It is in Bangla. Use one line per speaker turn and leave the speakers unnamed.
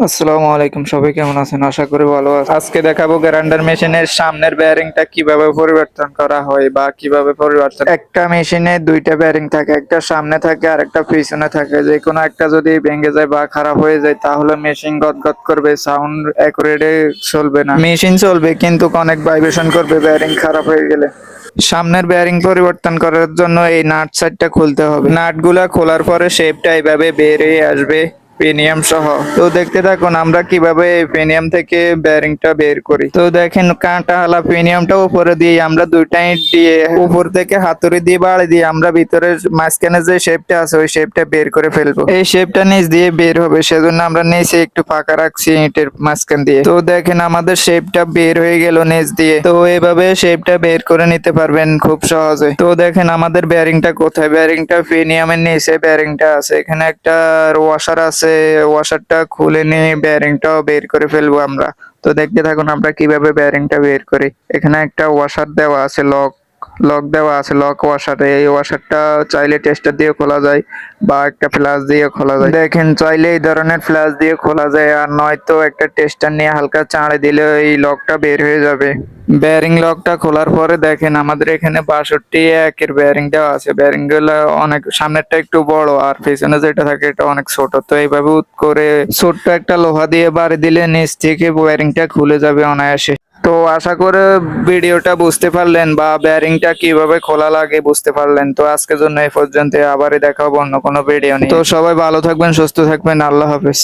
আসসালামু আলাইকুম, সবাই কেমন আছেন? আশা করি ভালো আছেন। আজকে দেখাবো গ্রাইন্ডার মেশিনের সামনের বেয়ারিংটা কিভাবে পরিবর্তন করা হয় বা কিভাবে পরিবর্তন। একটা মেশিনে দুইটা বেয়ারিং থাকে, একটা সামনে থাকে আর একটা পিছনে থাকে। যে কোনো একটা যদি ভেঙে যায় বা খারাপ হয়ে যায় তাহলে মেশিন গদগদ করবে, সাউন্ড অ্যাকুরেটে চলবে না। মেশিন চলবে কিন্তু অনেক ভাইব্রেশন করবে বেয়ারিং খারাপ হয়ে গেলে। সামনের বেয়ারিং পরিবর্তন করার জন্য এই নাট সাইডটা খুলতে হবে। নাটগুলা খোলার পরে শেপটা এইভাবে বেরিয়ে আসবে পেনিয়াম সহ। তো দেখতে থাকুন আমরা কিভাবে পেনিয়াম থেকে বেয়ারিংটা বের করি। তো দেখেন কাঁটা হালা পেনিয়ামটা উপরে দিয়ে আমরা দুইটাই দিয়ে উপর থেকে হাতুড়ি দিয়ে বাড়ি দিয়ে আমরা ভিতরের মাঝখানে যে শেপটা আছে ওই শেপটা বের করে ফেলবো। এই শেপটা নিচ দিয়ে বের হবে, সেজন্য আমরা নিচে একটু ফাঁকা রাখছি ইটের মাঝখান দিয়ে। তো দেখেন আমাদের শেপটা বের হয়ে গেল নিচ দিয়ে। তো এভাবে শেপটা বের করে নিতে পারবেন খুব সহজে। তো দেখেন আমাদের বেয়ারিংটা কোথায়, বেয়ারিংটা পেনিয়ামের নিচে বেয়ারিংটা আছে। এখানে একটা ওয়াশার আছে, ওয়াশারটা খুলে নিয়ে বেয়ারিংটাও বের করে ফেলবো আমরা। তো দেখতে থাকুন আমরা কিভাবে বেয়ারিংটা বের করি। এখানে একটা ওয়াশার দেওয়া আছে, লক লক দেওয়া আছে, লক ওয়াশারে। এই ওয়াশারটা চাইলে টেস্টার দিয়ে খোলা যায় বা একটা ফ্লাশ দিয়ে খোলা যায়। দেখেন চাইলে এই ধরনের ফ্লাশ দিয়ে খোলা যায়, আর নয়তো একটা টেস্টার নিয়ে হালকা চাড়ে দিলে এই লকটা বের হয়ে যাবে। বেয়ারিং লকটা খোলার পরে দেখেন আমাদের এখানে 62 একের বেয়ারিং দেওয়া আছে। বেয়ারিং গুলো অনেক, সামনেরটা একটু বড় আর পেছনে যেটা থাকে এটা অনেক ছোট। তো এইভাবে করে ছোট্ট একটা লোহা দিয়ে বাড়ি দিলে নিচ থেকে বেয়ারিংটা খুলে যাবে অনায়াসে। তো আশা করে ভিডিওটা বুঝতে পারলেন বা বেয়ারিংটা কিভাবে খোলা লাগে বুঝতে পারলেন। তো আজকের জন্য এই পর্যন্ত, আবারই দেখা হবে অন্য কোনো ভিডিও নিয়ে। তো সবাই ভালো থাকবেন, সুস্থ থাকবেন, আল্লাহ হাফেজ।